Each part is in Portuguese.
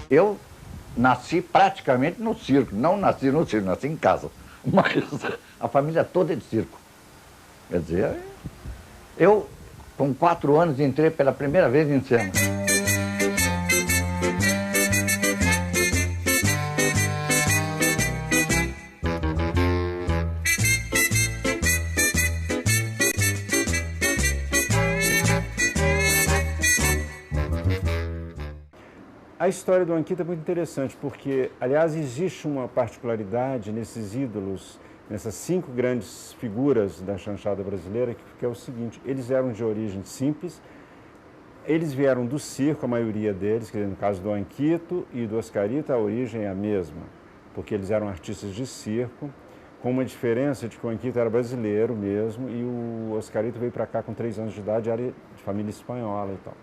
Eu nasci praticamente no circo, não nasci no circo, nasci em casa. Mas a família toda é de circo. Quer dizer, eu com 4 anos entrei pela primeira vez em cena. A história do Anquito é muito interessante porque, aliás, existe uma particularidade nesses ídolos, nessas 5 grandes figuras da chanchada brasileira, que é o seguinte: eles eram de origem simples, eles vieram do circo, a maioria deles, que no caso do Anquito e do Oscarito, a origem é a mesma, porque eles eram artistas de circo, com uma diferença de que o Anquito era brasileiro mesmo e o Oscarito veio para cá com 3 anos de idade, era de família espanhola e tal.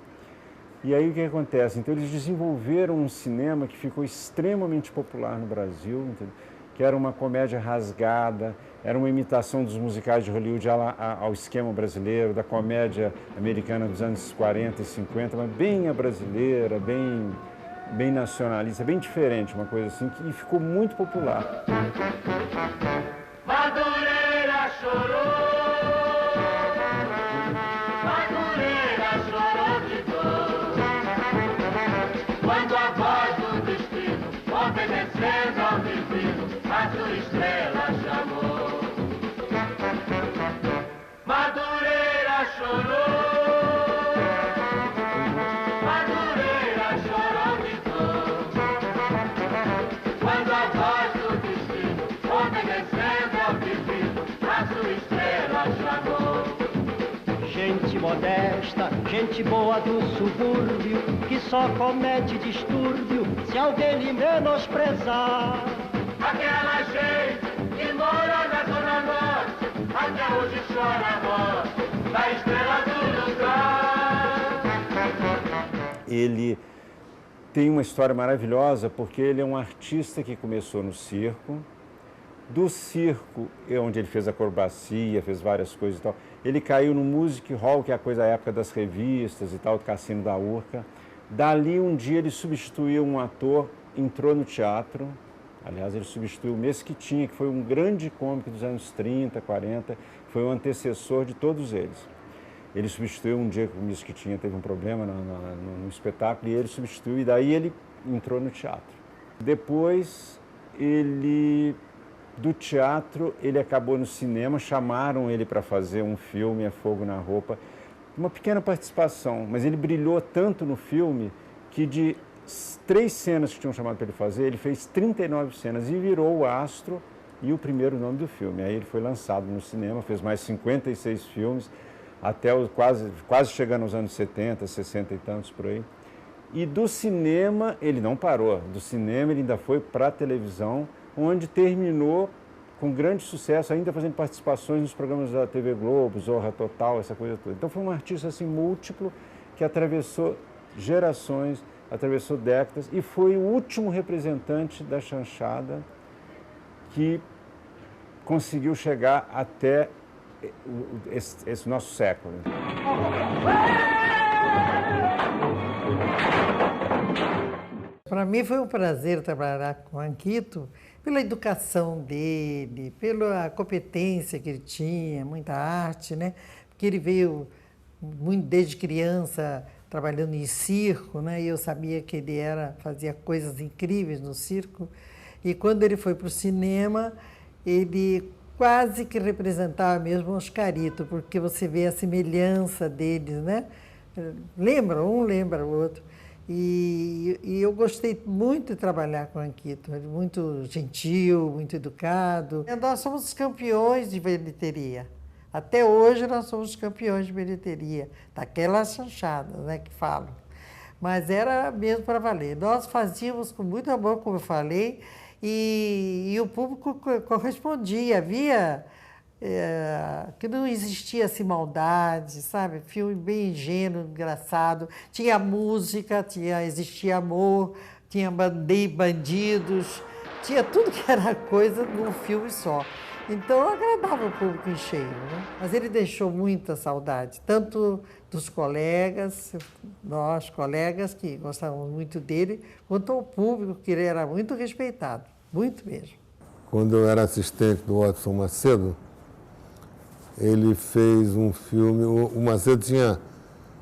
E aí o que acontece? Então eles desenvolveram um cinema que ficou extremamente popular no Brasil, entendeu? Que era uma comédia rasgada, era uma imitação dos musicais de Hollywood ao esquema brasileiro, da comédia americana dos anos 40 e 50, mas bem a brasileira, bem nacionalista, bem diferente, uma coisa assim, que ficou muito popular. Madureira chorou. Obedecendo ao divino, a sua estrela chamou. Madureira chorou. Madureira chorou de dor. Quando a voz do destino, obedecendo ao divino, a sua estrela chamou. Gente modesta, gente boa do subúrbio, que só comete distúrbio se alguém lhe menosprezar. Aquela gente que mora na Zona Norte, até hoje chora a morte da estrela do lugar. Ele tem uma história maravilhosa porque ele é um artista que começou no circo. Do circo, onde ele fez acrobacia, fez várias coisas e tal, ele caiu no music hall, que é a coisa da época das revistas e tal, do Cassino da Urca. Dali, um dia, ele substituiu um ator, entrou no teatro. Aliás, ele substituiu o Mesquitinha, que foi um grande cômico dos anos 30, 40, foi o antecessor de todos eles. Ele substituiu um dia que o Mesquitinha teve um problema no espetáculo, e ele substituiu, e daí ele entrou no teatro. Depois, do teatro, ele acabou no cinema, chamaram ele para fazer um filme, A Fogo na Roupa, uma pequena participação, mas ele brilhou tanto no filme que de 3 cenas que tinham chamado para ele fazer, ele fez 39 cenas e virou o astro e o primeiro nome do filme. Aí ele foi lançado no cinema, fez mais 56 filmes, até quase chegando aos anos 70, 60 e tantos por aí. E do cinema ele não parou, do cinema ele ainda foi para a televisão, onde terminou com grande sucesso, ainda fazendo participações nos programas da TV Globo, Zorra Total, essa coisa toda. Então foi um artista assim múltiplo, que atravessou gerações, atravessou décadas e foi o último representante da chanchada que conseguiu chegar até esse nosso século. Para mim foi um prazer trabalhar com o Anquito, pela educação dele, pela competência que ele tinha, muita arte, né? Porque ele veio muito desde criança trabalhando em circo, né? E eu sabia que ele fazia coisas incríveis no circo. E quando ele foi para o cinema, ele quase que representava mesmo o Oscarito, porque você vê a semelhança deles, né? Um lembra o outro. E eu gostei muito de trabalhar com o Anquito, ele muito gentil, muito educado. Nós somos campeões de bilheteria. Até hoje nós somos campeões de bilheteria, daquelas chanchadas, né, que falam. Mas era mesmo para valer. Nós fazíamos com muito amor, como eu falei, e o público correspondia. Havia que não existia assim maldade, sabe? Filme bem ingênuo, engraçado. Tinha música, existia amor, tinha bandidos, tinha tudo que era coisa num filme só. Então agradava o público em cheio, né? Mas ele deixou muita saudade, tanto dos colegas, nós colegas que gostávamos muito dele, quanto ao público, que ele era muito respeitado, muito mesmo. Quando eu era assistente do Watson Macedo, ele fez um filme, o Macedo tinha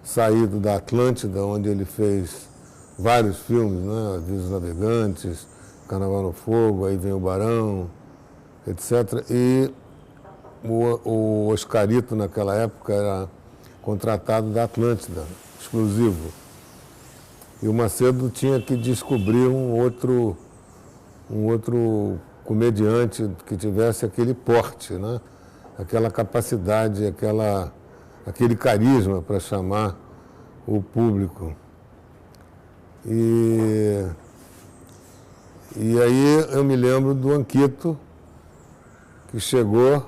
saído da Atlântida, onde ele fez vários filmes, né? Avisos Navegantes, Carnaval no Fogo, Aí Vem o Barão, etc. E o Oscarito, naquela época, era contratado da Atlântida, exclusivo. E o Macedo tinha que descobrir um outro comediante que tivesse aquele porte, né? Aquela capacidade, aquele carisma para chamar o público. E aí eu me lembro do Anquito, que chegou,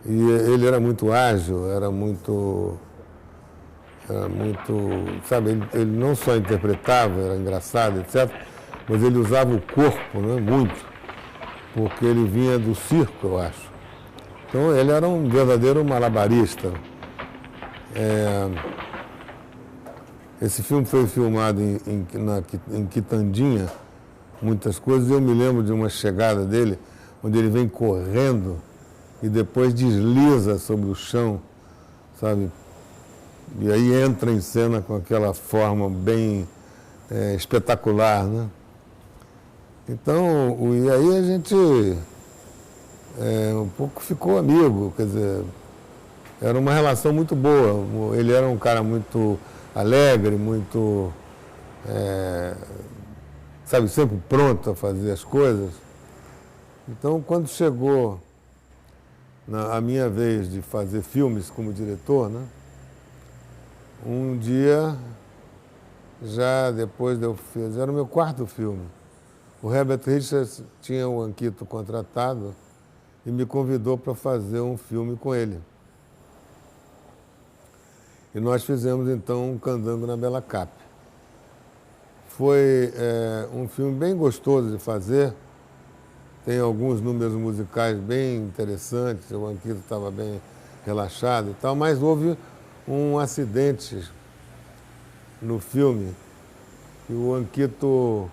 e ele era muito ágil, era muito, sabe, ele não só interpretava, era engraçado, etc., mas ele usava o corpo, né, muito, porque ele vinha do circo, eu acho. Então ele era um verdadeiro malabarista. Esse filme foi filmado em Quitandinha, muitas coisas, e eu me lembro de uma chegada dele, onde ele vem correndo e depois desliza sobre o chão, sabe? E aí entra em cena com aquela forma bem espetacular, né? Então, e aí a gente um pouco ficou amigo, quer dizer, era uma relação muito boa. Ele era um cara muito alegre, muito, sabe, sempre pronto a fazer as coisas. Então, quando chegou a minha vez de fazer filmes como diretor, né, um dia, já depois de eu fiz, era o meu quarto filme, o Herbert Richards tinha o Anquito contratado e me convidou para fazer um filme com ele. E nós fizemos, então, um Candango na Bela Cap. Foi um filme bem gostoso de fazer, tem alguns números musicais bem interessantes, o Anquito estava bem relaxado e tal, mas houve um acidente no filme, que o Anquito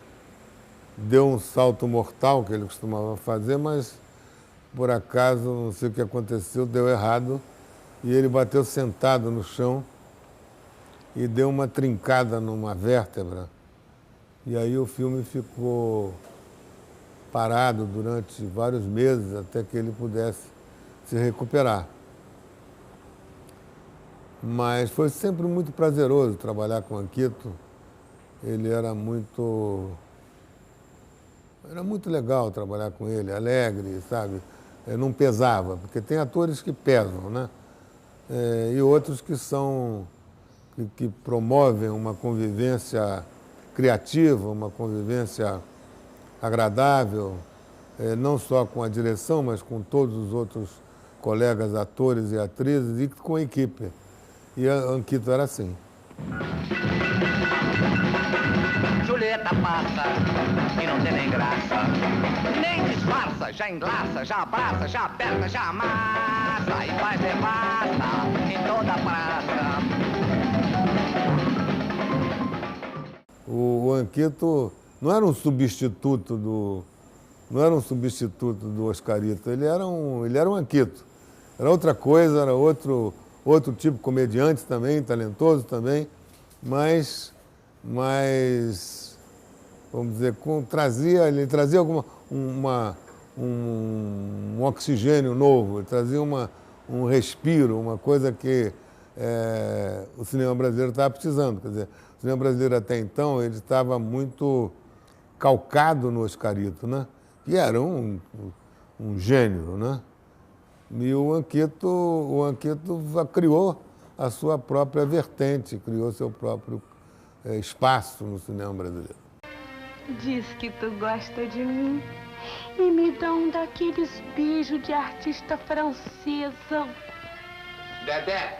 deu um salto mortal, que ele costumava fazer, mas por acaso, não sei o que aconteceu, deu errado, e ele bateu sentado no chão e deu uma trincada numa vértebra. E aí o filme ficou parado durante vários meses até que ele pudesse se recuperar. Mas foi sempre muito prazeroso trabalhar com o Anquito. Ele era muito legal trabalhar com ele, alegre, sabe? Não pesava, porque tem atores que pesam, né? E outros que promovem uma convivência criativa, uma convivência agradável, não só com a direção, mas com todos os outros colegas atores e atrizes e com a equipe. E a Anquito era assim. Julieta passa e não tem nem graça, nem disfarça, já enlaça, já abraça, já aperta, já amassa e faz devassa em toda a praça. O Anquito não era um substituto do Oscarito, ele era um Anquito. Era outra coisa, era outro tipo de comediante também, talentoso também, mas vamos dizer, ele trazia um oxigênio novo, ele trazia um respiro, uma coisa que o cinema brasileiro estava precisando. Quer dizer, o cinema brasileiro até então ele estava muito calcado no Oscarito, né? Que era um gênio, né? E o Anquito criou a sua própria vertente, criou seu próprio espaço no cinema brasileiro. Diz que tu gosta de mim e me dá um daqueles beijos de artista francesa. Dedé,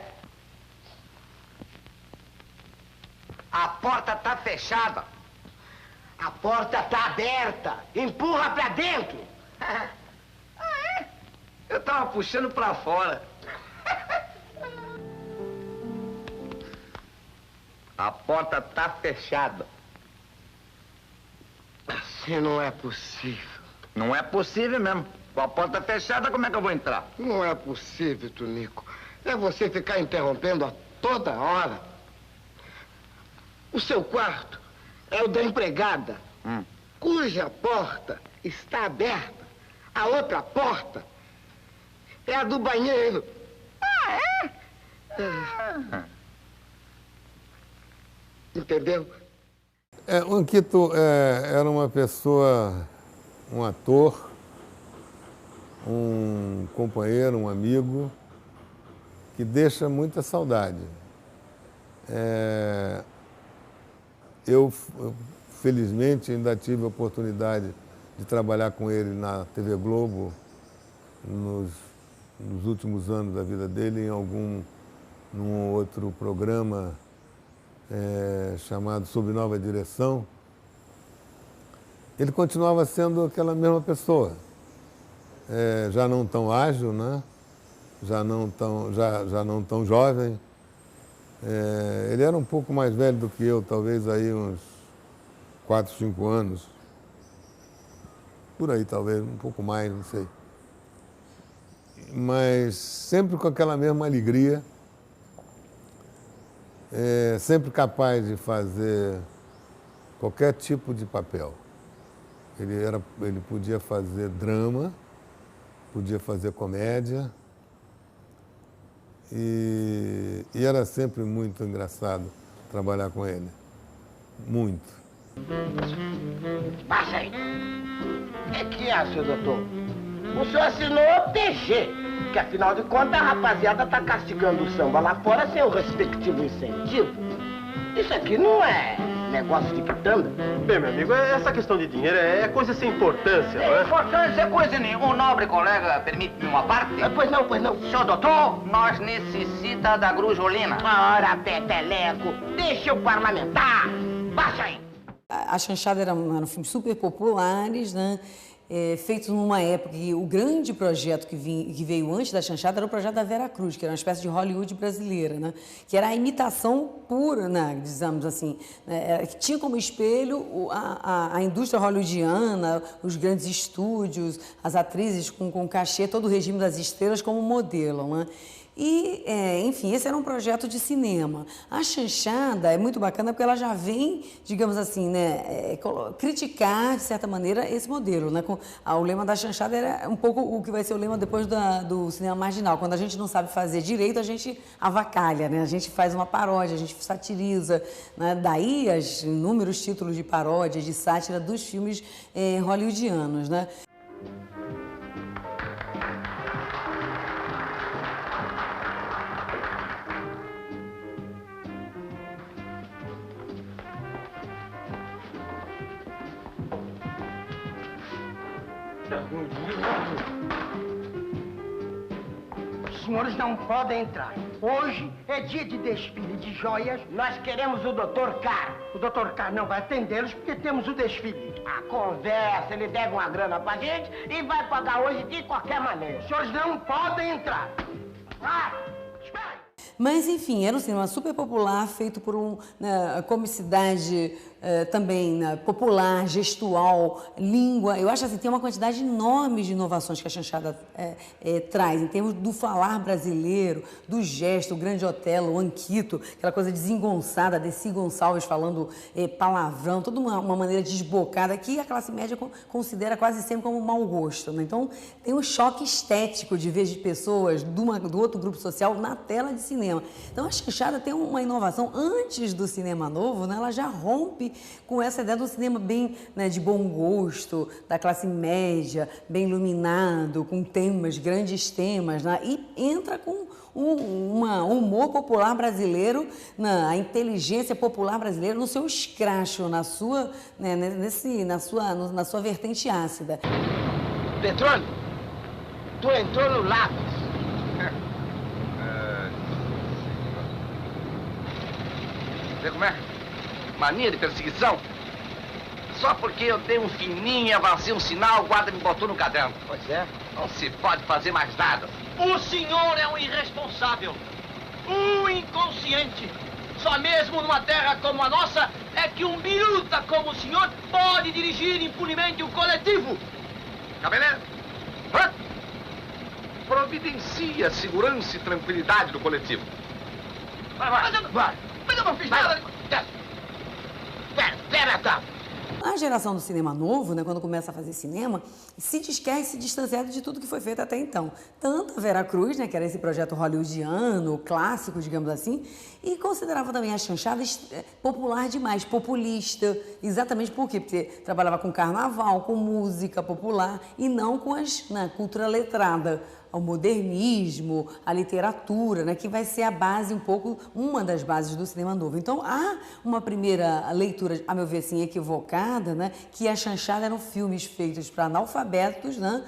a porta tá fechada. A porta tá aberta. Empurra pra dentro. Ah, é? Eu tava puxando pra fora. A porta tá fechada. Assim não é possível. Não é possível mesmo. Com a porta fechada, como é que eu vou entrar? Não é possível, Tonico. É você ficar interrompendo a toda hora. O seu quarto é o da empregada, cuja porta está aberta. A outra porta é a do banheiro. Entendeu? O Anquito era uma pessoa, um ator, um companheiro, um amigo, que deixa muita saudade. Eu, felizmente, ainda tive a oportunidade de trabalhar com ele na TV Globo nos últimos anos da vida dele, num outro programa chamado Sob Nova Direção. Ele continuava sendo aquela mesma pessoa, já não tão ágil, né? já não tão jovem. Ele era um pouco mais velho do que eu, talvez aí uns 4, 5 anos. Por aí, talvez, um pouco mais, não sei. Mas sempre com aquela mesma alegria, sempre capaz de fazer qualquer tipo de papel. Ele podia fazer drama, podia fazer comédia, e era sempre muito engraçado trabalhar com ele. Muito. Baixa aí. O que é, seu doutor? O senhor assinou o TG, que afinal de contas a rapaziada tá castigando o samba lá fora sem o respectivo incentivo. Isso aqui não é negócio de quitanda. Bem, meu amigo, essa questão de dinheiro é coisa sem importância, não é? Importância é coisa nenhuma. O nobre colega permite-me uma parte? Pois não, pois não. Senhor doutor, nós necessita da grujolina. Ora, peteleco, deixa o parlamentar. Baixa aí. A Chanchada eram filmes super populares, né? Feitos numa época que o grande projeto que veio antes da Chanchada era o projeto da Vera Cruz, que era uma espécie de Hollywood brasileira, né? Que era a imitação pura, né? Dizemos assim, que tinha como espelho a indústria hollywoodiana, os grandes estúdios, as atrizes com cachê, todo o regime das estrelas como modelo, né? E, enfim, esse era um projeto de cinema. A Chanchada é muito bacana porque ela já vem, digamos assim, né, criticar, de certa maneira, esse modelo, né? O lema da Chanchada era um pouco o que vai ser o lema depois do cinema marginal. Quando a gente não sabe fazer direito, a gente avacalha, né? A gente faz uma paródia, a gente satiriza, né? Daí os inúmeros títulos de paródia, de sátira dos filmes hollywoodianos, né? Os senhores não podem entrar. Hoje é dia de desfile de joias. Nós queremos o Dr. Carr. O Dr. Carr não vai atendê-los porque temos o desfile. A conversa, ele deve uma grana pra gente e vai pagar hoje de qualquer maneira. Os senhores não podem entrar. Espera! Mas, enfim, era um cinema super popular, feito por uma comicidade também popular, gestual, língua. Eu acho assim, tem uma quantidade enorme de inovações que a Chanchada traz, em termos do falar brasileiro, do gesto, o Grande Otelo, o Anquito, aquela coisa desengonçada, Desi Gonçalves falando palavrão, toda uma maneira desbocada que a classe média considera quase sempre como mau gosto, né? Então, tem um choque estético de ver de pessoas do outro grupo social na tela de cinema. Então, a Chanchada tem uma inovação antes do cinema novo, né? Ela já rompe com essa ideia do cinema bem, né, de bom gosto, da classe média, bem iluminado, com temas, grandes temas, né? E entra com um humor popular brasileiro, a inteligência popular brasileira no seu escracho, na sua vertente ácida. Petrônio, tu entrou no lápis. Vê como é? Mania de perseguição? Só porque eu dei um fininho e avancei um sinal, o guarda me botou no caderno. Pois é. Não se pode fazer mais nada. O senhor é um irresponsável, um inconsciente. Só mesmo numa terra como a nossa é que um biruta como o senhor pode dirigir impunemente um coletivo. Cabeleiro, providencia a segurança e tranquilidade do coletivo. Mas eu não fiz nada. Pera, tá. A geração do cinema novo, né, quando começa a fazer cinema, quer se distanciar de tudo que foi feito até então. Tanto a Vera Cruz, né, que era esse projeto hollywoodiano, clássico, digamos assim, e considerava também a chanchada popular demais, populista. Exatamente por quê? Porque trabalhava com carnaval, com música popular e não com a cultura letrada, ao modernismo, à literatura, né, que vai ser a base, uma das bases do cinema novo. Então, há uma primeira leitura, a meu ver, assim, equivocada, né, que a chanchada eram filmes feitos para analfabetos, né,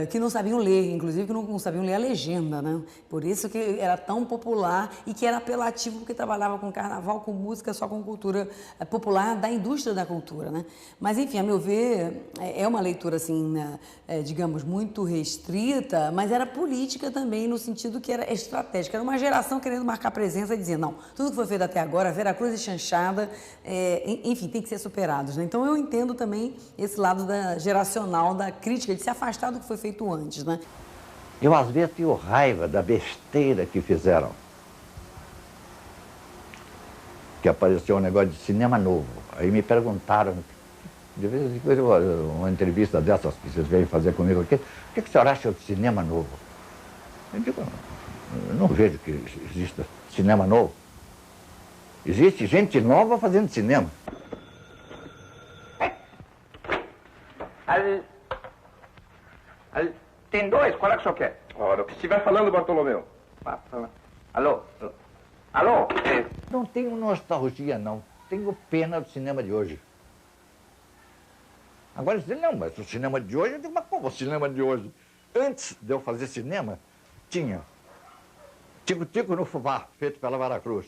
que não sabiam ler, inclusive que não sabiam ler a legenda, né? Por isso que era tão popular e que era apelativo, porque trabalhava com carnaval, com música, só com cultura popular da indústria da cultura, né? Mas, enfim, a meu ver, é uma leitura, assim, né, digamos, muito restrita, mas era política também, no sentido que era estratégica. Era uma geração querendo marcar presença e dizer, não, tudo que foi feito até agora, Vera Cruz e chanchada, enfim, tem que ser superados, né? Então, eu entendo também esse lado geracional da crítica, de se afastar do que foi feito antes, né? Eu, às vezes, tenho raiva da besteira que fizeram. Que apareceu um negócio de cinema novo. Aí me perguntaram, de vez em quando, uma entrevista dessas que vocês vêm fazer comigo aqui, o que o senhor acha de cinema novo? Eu digo, eu não vejo que exista cinema novo. Existe gente nova fazendo cinema. Tem dois, qual é que o senhor quer? Ora, o que estiver falando, Bartolomeu. Alô? Alô? Não tenho nostalgia, não. Tenho pena do cinema de hoje. Agora, não, mas o cinema de hoje, eu digo, mas como o cinema de hoje? Antes de eu fazer cinema, tinha Tico-Tico no Fubá, feito pela Vera Cruz.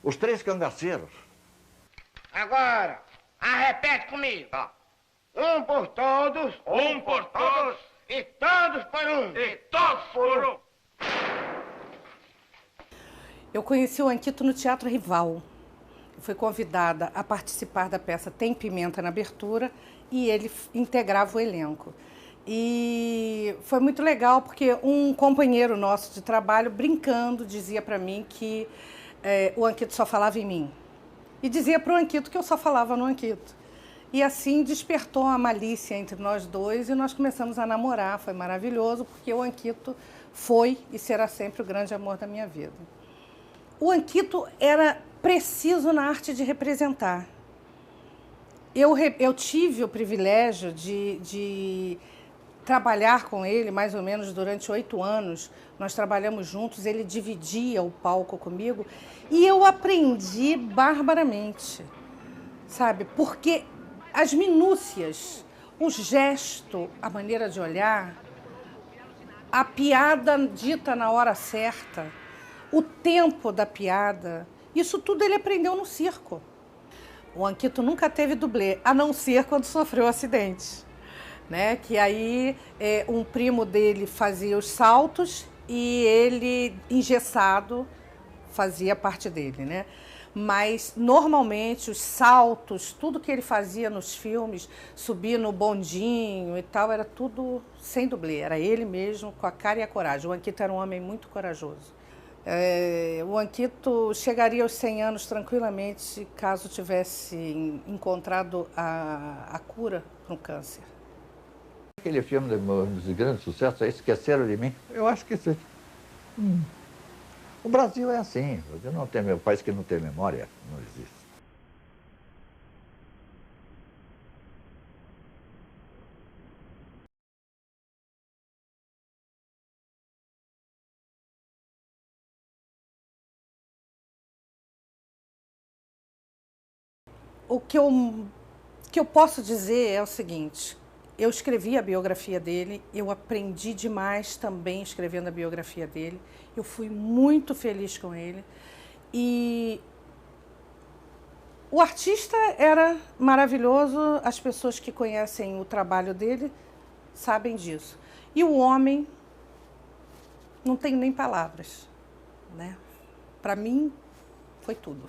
Os Três Cangaceiros. Agora, repete comigo. Um por todos. Um por todos. E todos por um. E todos por um. Eu conheci o Anquito no Teatro Rival. Fui convidada a participar da peça Tem Pimenta na abertura e ele integrava o elenco. E foi muito legal porque um companheiro nosso de trabalho, brincando, dizia para mim que o Anquito só falava em mim. E dizia para o Anquito que eu só falava no Anquito. E assim despertou a malícia entre nós dois e nós começamos a namorar. Foi maravilhoso porque o Anquito foi e será sempre o grande amor da minha vida. O Anquito era preciso na arte de representar. Eu tive o privilégio de trabalhar com ele mais ou menos durante 8 anos. Nós trabalhamos juntos, ele dividia o palco comigo e eu aprendi barbaramente, sabe? Porque as minúcias, o gesto, a maneira de olhar, a piada dita na hora certa, o tempo da piada, isso tudo ele aprendeu no circo. O Anquito nunca teve dublê, a não ser quando sofreu um acidente, né? Que aí um primo dele fazia os saltos e ele, engessado, fazia parte dele, né? Mas, normalmente, os saltos, tudo que ele fazia nos filmes, subir no bondinho e tal, era tudo sem dublê. Era ele mesmo, com a cara e a coragem. O Anquito era um homem muito corajoso. O Anquito chegaria aos 100 anos tranquilamente, caso tivesse encontrado a cura para o câncer. Aquele filme dos grandes sucessos, Esqueceram de Mim, eu acho que isso... O Brasil é assim, não tem meu país que não tem memória, não existe. O que eu posso dizer é o seguinte, eu escrevi a biografia dele, eu aprendi demais também escrevendo a biografia dele, eu fui muito feliz com ele e o artista era maravilhoso, as pessoas que conhecem o trabalho dele sabem disso. E o homem, não tenho nem palavras, né? Para mim, foi tudo.